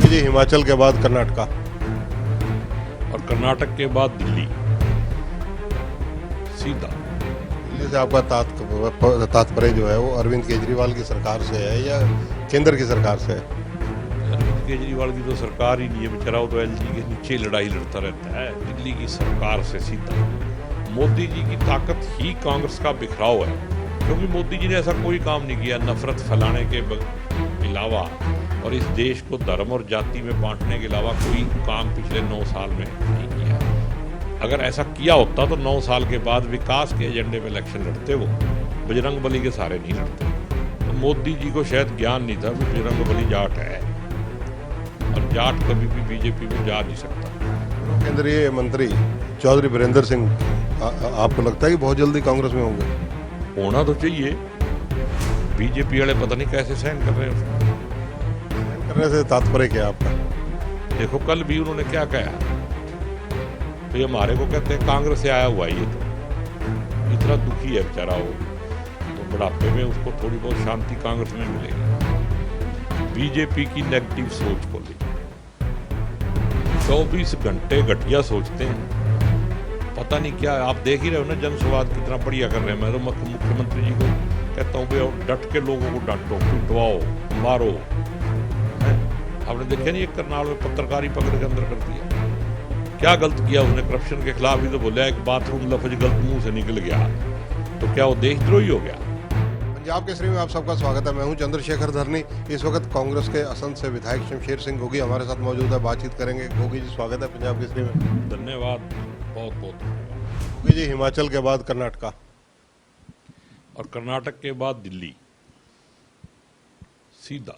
जी, हिमाचल के बाद कर्नाटका और कर्नाटक के बाद दिल्ली सीधा। दिल्ली से आपका तात्पर्य जो है वो अरविंद केजरीवाल की सरकार से है या केंद्र की सरकार से है? अरविंद केजरीवाल की तो सरकार ही नहीं है, बेचारा वो तो एलजी के नीचे लड़ाई लड़ता रहता है। दिल्ली की सरकार से सीधा। मोदी जी की ताकत ही कांग्रेस का बिखराव है, क्योंकि मोदी जी ने ऐसा कोई काम नहीं किया नफरत फैलाने के अलावा और इस देश को धर्म और जाति में बांटने के अलावा कोई काम पिछले 9 साल में नहीं किया। अगर ऐसा किया होता तो 9 साल के बाद विकास के एजेंडे पे इलेक्शन लड़ते, वो बजरंग बली के सहारे नहीं लड़ते। तो मोदी जी को शायद ज्ञान नहीं था कि बजरंग बली जाट है और जाट कभी भी बीजेपी में जा नहीं सकता। केंद्रीय मंत्री चौधरी बीरेंद्र सिंह आपको लगता है कि बहुत जल्दी कांग्रेस में होंगे? होना तो चाहिए। बीजेपी वाले पता नहीं कैसे सहन कर रहे हैं उसको। करने से तात्पर्य क्या है आपका? देखो कल भी उन्होंने क्या कहा, तो ये हमारे को कहते हैं कांग्रेस से आया हुआ है, ये तो इतना दुखी है बेचारा वो, तो बुढ़ापे में उसको थोड़ी बहुत शांति कांग्रेस में मिलेगी। बीजेपी की नेगेटिव सोच को लेकर 24 घंटे घटिया सोचते हैं, पता नहीं क्या। आप देख ही रहे हो ना जनसंवाद कितना बढ़िया कर रहे हैं। मैं तो मुख्यमंत्री जी को कहता हूँ भाई डट के लोगों को डांटो, पिटवाओ, मारो। आपने देखा नहीं एक करनाल में पत्रकारी पकड़ के अंदर कर दिया, क्या गलत किया उसने? करप्शन के खिलाफ ही तो बोला, एक बाथरूम लफ्ज गलत मुंह से निकल गया, तो क्या वो देशद्रोही हो गया? पंजाब केसरी में आप सबका स्वागत है। मैं हूं चंद्रशेखर धरनी। इस वक्त कांग्रेस के असंध से विधायक शमशेर सिंह गोगी हमारे साथ मौजूद है, बातचीत करेंगे। गोगी जी, स्वागत है पंजाब केसरी में। धन्यवाद, बहुत बहुत। गोगी जी, हिमाचल के बाद कर्नाटका और कर्नाटक के बाद दिल्ली सीधा।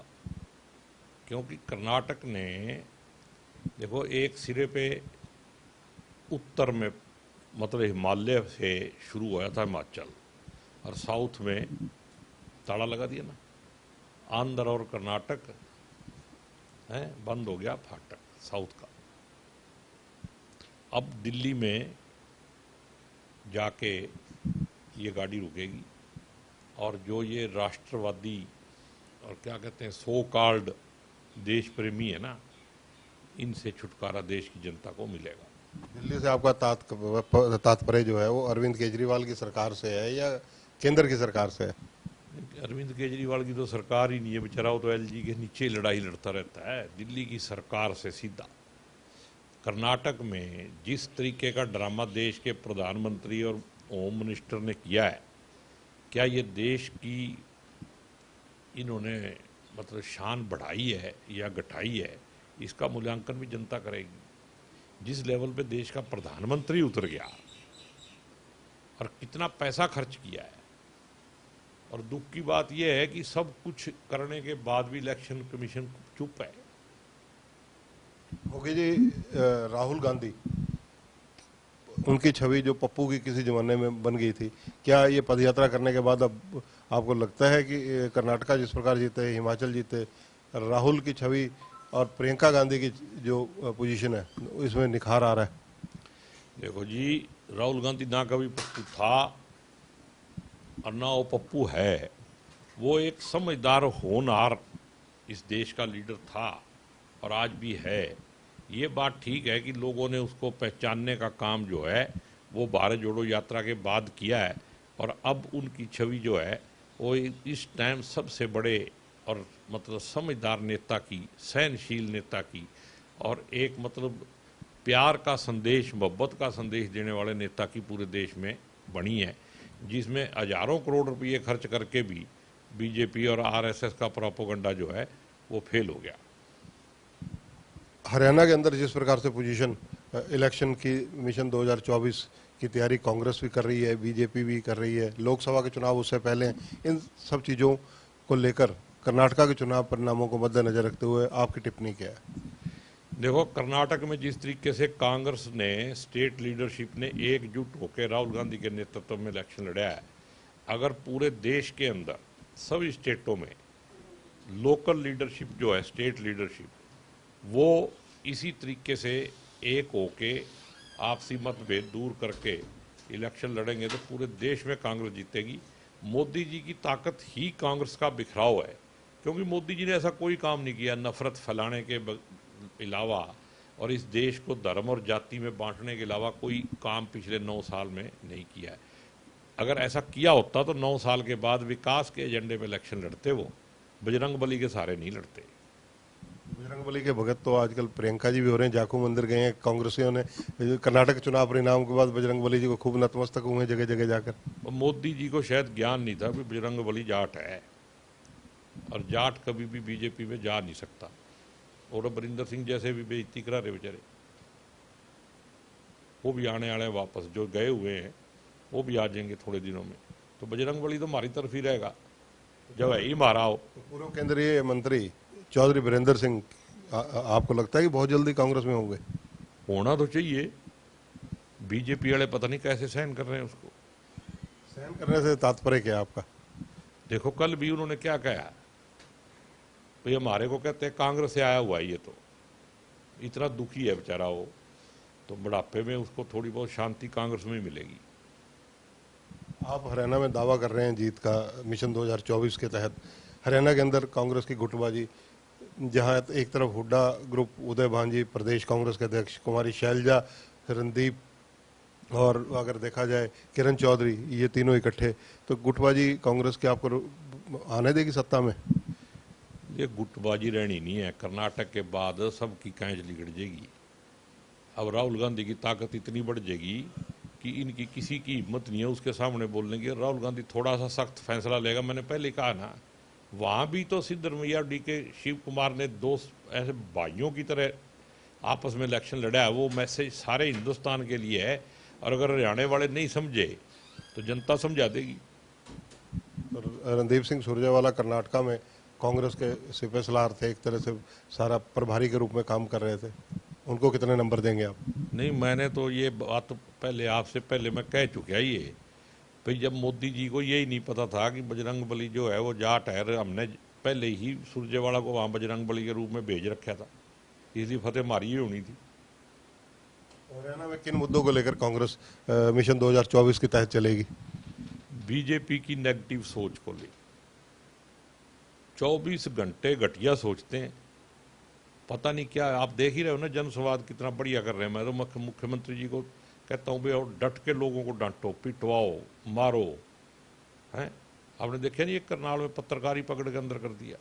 क्योंकि कर्नाटक ने देखो एक सिरे पे उत्तर में मतलब हिमालय से शुरू हुआ था हिमाचल, और साउथ में ताला लगा दिया ना, आंध्र और कर्नाटक है, बंद हो गया फाटक साउथ का। अब दिल्ली में जाके ये गाड़ी रुकेगी और जो ये राष्ट्रवादी और क्या कहते हैं सो कॉल्ड देश प्रेमी है ना, इनसे छुटकारा देश की जनता को मिलेगा। दिल्ली से आपका तात्पर्य जो है वो अरविंद केजरीवाल की सरकार से है या केंद्र की सरकार से है? अरविंद केजरीवाल की तो सरकार ही नहीं है, बेचारा वो तो एलजी के नीचे लड़ाई लड़ता रहता है। दिल्ली की सरकार से सीधा। कर्नाटक में जिस तरीके का ड्रामा देश के प्रधानमंत्री और होम मिनिस्टर ने किया है, क्या ये देश की इन्होंने मतलब शान बढ़ाई है या घटाई है, इसका मूल्यांकन भी जनता करेगी। जिस लेवल पे देश का प्रधानमंत्री उतर गया और कितना पैसा खर्च किया है, और दुख की बात यह है कि सब कुछ करने के बाद भी इलेक्शन कमीशन चुप है। गोगी जी, राहुल गांधी, उनकी छवि जो पप्पू की किसी जमाने में बन गई थी, क्या ये पदयात्रा करने के बाद अब आपको लगता है कि कर्नाटका जिस प्रकार जीते, हिमाचल जीते, राहुल की छवि और प्रियंका गांधी की जो पोजीशन है इसमें निखार आ रहा है? देखो जी, राहुल गांधी ना कभी पप्पू था और ना वो पप्पू है। वो एक समझदार होनहार इस देश का लीडर था और आज भी है। ये बात ठीक है कि लोगों ने उसको पहचानने का काम जो है वो भारत जोड़ो यात्रा के बाद किया है, और अब उनकी छवि जो है वो इस टाइम सबसे बड़े और मतलब समझदार नेता की, सहनशील नेता की, और एक मतलब प्यार का संदेश, मोहब्बत का संदेश देने वाले नेता की पूरे देश में बनी है, जिसमें हजारों करोड़ रुपये खर्च करके भी बीजेपी और आरएसएस का प्रोपोगंडा जो है वो फेल हो गया। हरियाणा के अंदर जिस प्रकार से पोजीशन इलेक्शन की मिशन 2024 की तैयारी कांग्रेस भी कर रही है, बीजेपी भी कर रही है, लोकसभा के चुनाव उससे पहले हैं, इन सब चीज़ों को लेकर कर्नाटका के चुनाव परिणामों को मद्देनजर रखते हुए आपकी टिप्पणी क्या है? देखो कर्नाटक में जिस तरीके से कांग्रेस ने, स्टेट लीडरशिप ने एकजुट होकर राहुल गांधी के नेतृत्व में इलेक्शन लड़ा है, अगर पूरे देश के अंदर सभी स्टेटों में लोकल लीडरशिप जो है, स्टेट लीडरशिप, वो इसी तरीके से एक होके आपसी मतभेद दूर करके इलेक्शन लड़ेंगे तो पूरे देश में कांग्रेस जीतेगी। मोदी जी की ताकत ही कांग्रेस का बिखराव है, क्योंकि मोदी जी ने ऐसा कोई काम नहीं किया नफरत फैलाने के अलावा और इस देश को धर्म और जाति में बांटने के अलावा कोई काम पिछले 9 साल में नहीं किया है। अगर ऐसा किया होता तो 9 साल के बाद विकास के एजेंडे पे इलेक्शन लड़ते, वो बजरंग बली के सहारे नहीं लड़ते। बजरंग बली के भगत तो आजकल प्रियंका जी भी हो रहे हैं, जाखू मंदिर गए हैं कांग्रेसियों ने, कर्नाटक चुनाव परिणाम के बाद बजरंग बली जी को खूब नतमस्तक हुए जगह जगह जाकर। और मोदी जी को शायद ज्ञान नहीं था कि बजरंग बली जाट है, और जाट कभी भी बीजेपी में जा नहीं सकता। और बरिंदर सिंह जैसे भी बेइज्जती करा रहे बेचारे, वो भी आने वाले हैं वापस, जो गए हुए हैं वो भी आ जाएंगे थोड़े दिनों में। तो बजरंग बली तो हमारी तरफ ही रहेगा जब है ही मारा हो। तो पूर्व केंद्रीय मंत्री चौधरी वीरेंद्र सिंह आपको लगता है कि बहुत जल्दी कांग्रेस में होंगे? होना तो चाहिए, बीजेपी वाले पता नहीं कैसे सहन कर रहे हैं उसको। सहन करने से तात्पर्य क्या है आपका? देखो कल भी उन्होंने क्या कहा, भाई हमारे को कहते हैं कांग्रेस से आया हुआ है, ये तो इतना दुखी है बेचारा वो, तो बुढ़ापे में उसको थोड़ी बहुत शांति कांग्रेस में ही मिलेगी। आप हरियाणा में दावा कर रहे हैं जीत का, मिशन 2024 के तहत हरियाणा के अंदर कांग्रेस की गुटबाजी, जहां एक तरफ हुड्डा ग्रुप, उदय भांजी प्रदेश कांग्रेस के अध्यक्ष, कुमारी शैलजा, रणदीप और अगर देखा जाए किरण चौधरी, ये तीनों इकट्ठे, तो गुटबाजी कांग्रेस के आपको आने देगी सत्ता में? ये गुटबाजी रहनी नहीं है, कर्नाटक के बाद सबकी कैंच लिगड़ जाएगी। अब राहुल गांधी की ताकत इतनी बढ़ जाएगी कि इनकी किसी की हिम्मत नहीं है उसके सामने बोलने की। राहुल गांधी थोड़ा सा सख्त फैसला लेगा, मैंने पहले कहा ना, वहाँ भी तो सिद्धरमैया डी के शिव कुमार ने दो ऐसे भाइयों की तरह आपस में इलेक्शन लड़ा है। वो मैसेज सारे हिंदुस्तान के लिए है, और अगर हरियाणा वाले नहीं समझे तो जनता समझा देगी। रणदीप सिंह सुरजेवाला कर्नाटका में कांग्रेस के सिपह सलार थे, एक तरह से सारा प्रभारी के रूप में काम कर रहे थे, उनको कितने नंबर देंगे आप? नहीं, मैंने तो ये बात तो पहले आपसे पहले मैं कह चुका ये, भाई जब मोदी जी को यही नहीं पता था कि बजरंग बली जो है वो जाट है, हमने पहले ही सुरजेवाला को वहाँ बजरंग बली के रूप में भेज रखा था, इसलिए फतेह हमारी ही होनी थी। हरियाणा में किन मुद्दों को लेकर कांग्रेस मिशन 2024 के तहत चलेगी? बीजेपी की नेगेटिव सोच को ले, 24 घंटे घटिया सोचते हैं, पता नहीं क्या। आप देख ही रहे हो ना जनसंवाद कितना बढ़िया कर रहे हैं। मैं तो मुख्यमंत्री जी को कहता हूँ भाई और डट के लोगों को डांटो, पिटवाओ, मारो। हैं, आपने देखा नहीं एक करनाल में पत्रकारी पकड़ के अंदर कर दिया,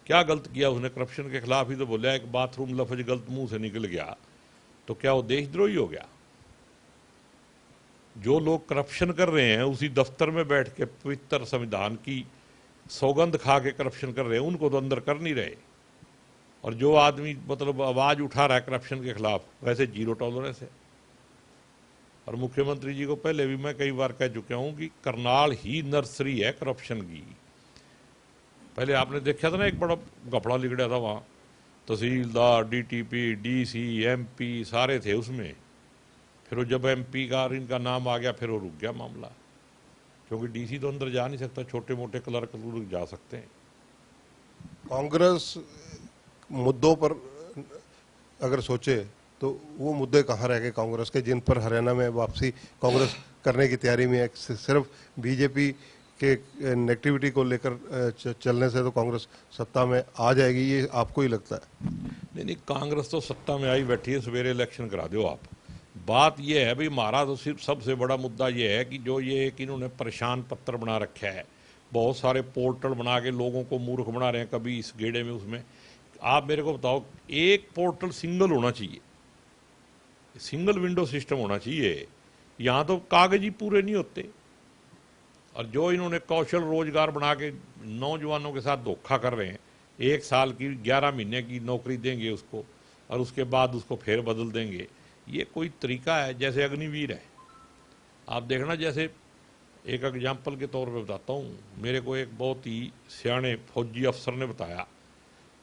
क्या गलत किया उसने? करप्शन के खिलाफ ही तो बोला, एक बाथरूम लफ्ज गलत मुंह से निकल गया तो क्या वो देशद्रोही हो गया? जो लोग करप्शन कर रहे हैं उसी दफ्तर में बैठ के पवित्र संविधान की सौगंध खा के करप्शन कर रहे हैं, उनको तो अंदर कर नहीं रहे। और जो आदमी मतलब आवाज उठा रहा है करप्शन के खिलाफ, वैसे जीरो टॉलरेंस है। और मुख्यमंत्री जी को पहले भी मैं कई बार कह चुका हूं कि करनाल ही नर्सरी है करप्शन की। पहले आपने देखा था ना, एक बड़ा घपड़ा लिगड़ा था वहां, तहसीलदार, डीटीपी, डीसी, एमपी सारे थे उसमें। फिर वो जब एमपी का इनका नाम आ गया फिर वो रुक गया मामला, क्योंकि डीसी तो अंदर जा नहीं सकता, छोटे मोटे क्लर्क जा सकते हैं। कांग्रेस मुद्दों पर अगर सोचे तो वो मुद्दे कहाँ रह गए कांग्रेस के, जिन पर हरियाणा में वापसी कांग्रेस करने की तैयारी में है? सिर्फ बीजेपी के नेगेटिविटी को लेकर चलने से तो कांग्रेस सत्ता में आ जाएगी, ये आपको ही लगता है? नहीं, कांग्रेस तो सत्ता में आई बैठी है, सवेरे इलेक्शन करा दो आप। बात यह है भाई, हमारा तो सिर्फ सबसे बड़ा मुद्दा यह है कि जो ये कि इन्होंने परेशान पत्र बना रखा है, बहुत सारे पोर्टल बना के लोगों को मूर्ख बना रहे हैं, कभी इस गेड़े में उसमें। आप मेरे को बताओ, एक पोर्टल सिंगल होना चाहिए, सिंगल विंडो सिस्टम होना चाहिए। यहाँ तो कागज ही पूरे नहीं होते। और जो इन्होंने कौशल रोजगार बना के नौजवानों के साथ धोखा कर रहे हैं, 1 साल की 11 महीने की नौकरी देंगे उसको और उसके बाद उसको फिर बदल देंगे, ये कोई तरीका है? जैसे अग्निवीर है, आप देखना। जैसे एक एग्जाम्पल के तौर पे बताता हूँ, मेरे को एक बहुत ही सियाने फौजी अफसर ने बताया।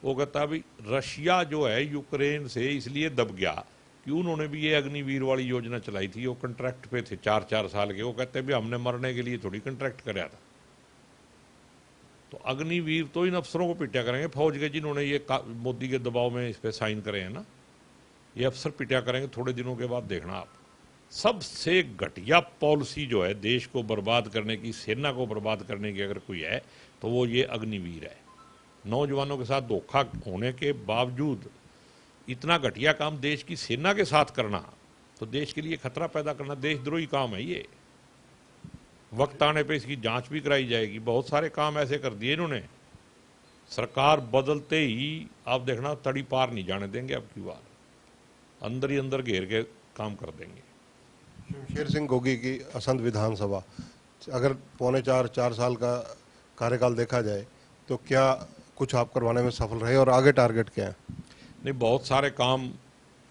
वो कहता है भाई रशिया जो है यूक्रेन से इसलिए दब गया कि उन्होंने भी ये अग्निवीर वाली योजना चलाई थी, वो कॉन्ट्रैक्ट पे थे 4-4 साल के। वो कहते हैं भी हमने मरने के लिए थोड़ी कॉन्ट्रैक्ट कराया था। तो अग्निवीर तो इन अफसरों को पिटा करेंगे फौज के, जिन्होंने ये मोदी के दबाव में इस पर साइन करे हैं ना, ये अफसर पिटा करेंगे थोड़े दिनों के बाद, देखना आप। सबसे घटिया पॉलिसी जो है देश को बर्बाद करने की, सेना को बर्बाद करने की अगर कोई है तो वो ये अग्निवीर है। नौजवानों के साथ धोखा होने के बावजूद इतना घटिया काम देश की सेना के साथ करना तो देश के लिए खतरा पैदा करना देशद्रोही काम है ये। वक्त आने पे इसकी जांच भी कराई जाएगी। बहुत सारे काम ऐसे कर दिए इन्होंने, सरकार बदलते ही आप देखना तड़ी पार नहीं जाने देंगे, अब की बार अंदर ही अंदर घेर के काम कर देंगे। शमशेर सिंह गोगी की असंध विधानसभा, अगर पौने 4 साल का कार्यकाल देखा जाए तो क्या कुछ आप करवाने में सफल रहे और आगे टारगेट क्या है? नहीं, बहुत सारे काम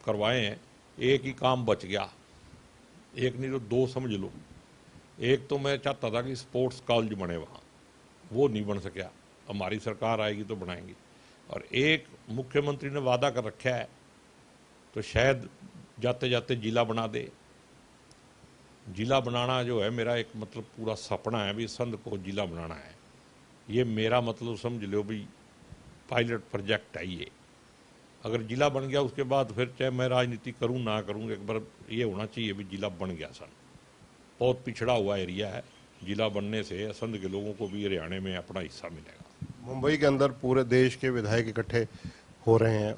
करवाए हैं, एक ही काम बच गया, एक नहीं तो दो समझ लो। एक तो मैं चाहता था कि स्पोर्ट्स कॉलेज बने वहाँ, वो नहीं बन सका, हमारी सरकार आएगी तो बनाएंगे। और एक मुख्यमंत्री ने वादा कर रखा है तो शायद जाते जाते जिला बना दे। जिला बनाना जो है मेरा एक मतलब पूरा सपना है भी, संध को जिला बनाना है। ये मेरा मतलब समझ लो भी पायलट प्रोजेक्ट है ये। अगर जिला बन गया उसके बाद फिर चाहे मैं राजनीति करूं ना करूं, एक बार ये होना चाहिए भी जिला बन गया सन। बहुत पिछड़ा हुआ एरिया है, जिला बनने से संध के लोगों को भी हरियाणा में अपना हिस्सा मिलेगा। मुंबई के अंदर पूरे देश के विधायक इकट्ठे हो रहे हैं,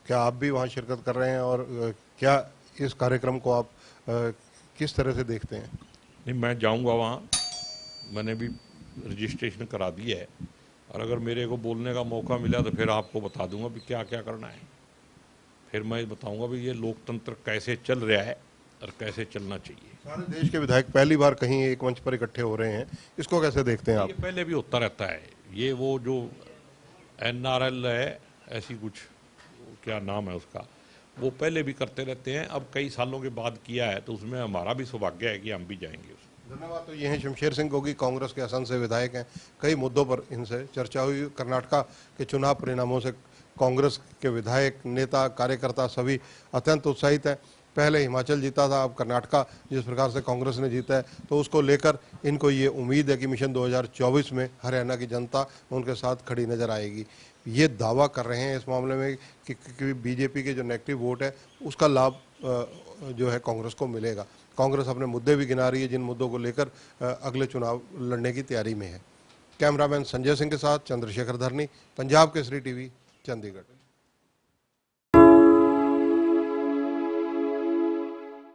क्या आप भी वहाँ शिरकत कर रहे हैं और क्या इस कार्यक्रम को आप किस तरह से देखते हैं? नहीं, मैं जाऊंगा वहाँ, मैंने भी रजिस्ट्रेशन करा दिया है और अगर मेरे को बोलने का मौका मिला तो फिर आपको बता दूंगा भी क्या क्या करना है। फिर मैं बताऊंगा भी ये लोकतंत्र कैसे चल रहा है और कैसे चलना चाहिए। सारे देश के विधायक पहली बार कहीं एक मंच पर इकट्ठे हो रहे हैं, इसको कैसे देखते हैं आप? ये पहले भी होता रहता है, ये वो जो NRL है, ऐसी कुछ क्या नाम है उसका, वो पहले भी करते रहते हैं। अब कई सालों के बाद किया है तो उसमें हमारा भी सौभाग्य है कि हम भी जाएंगे उसमें। धन्यवाद। तो ये हैं शमशेर सिंह गोगी, कांग्रेस के असम से विधायक हैं। कई मुद्दों पर इनसे चर्चा हुई। कर्नाटका के चुनाव परिणामों से कांग्रेस के विधायक, नेता, कार्यकर्ता सभी अत्यंत उत्साहित हैं। पहले हिमाचल जीता था, अब कर्नाटका जिस प्रकार से कांग्रेस ने जीता है तो उसको लेकर इनको ये उम्मीद है कि मिशन 2024 में हरियाणा की जनता उनके साथ खड़ी नजर आएगी। ये दावा कर रहे हैं इस मामले में कि बीजेपी के जो नेगेटिव वोट है उसका लाभ जो है कांग्रेस को मिलेगा। कांग्रेस अपने मुद्दे भी गिना रही है जिन मुद्दों को लेकर अगले चुनाव लड़ने की तैयारी में है। कैमरामैन संजय सिंह के साथ चंद्रशेखर धरनी, पंजाब केसरी टीवी, चंडीगढ़।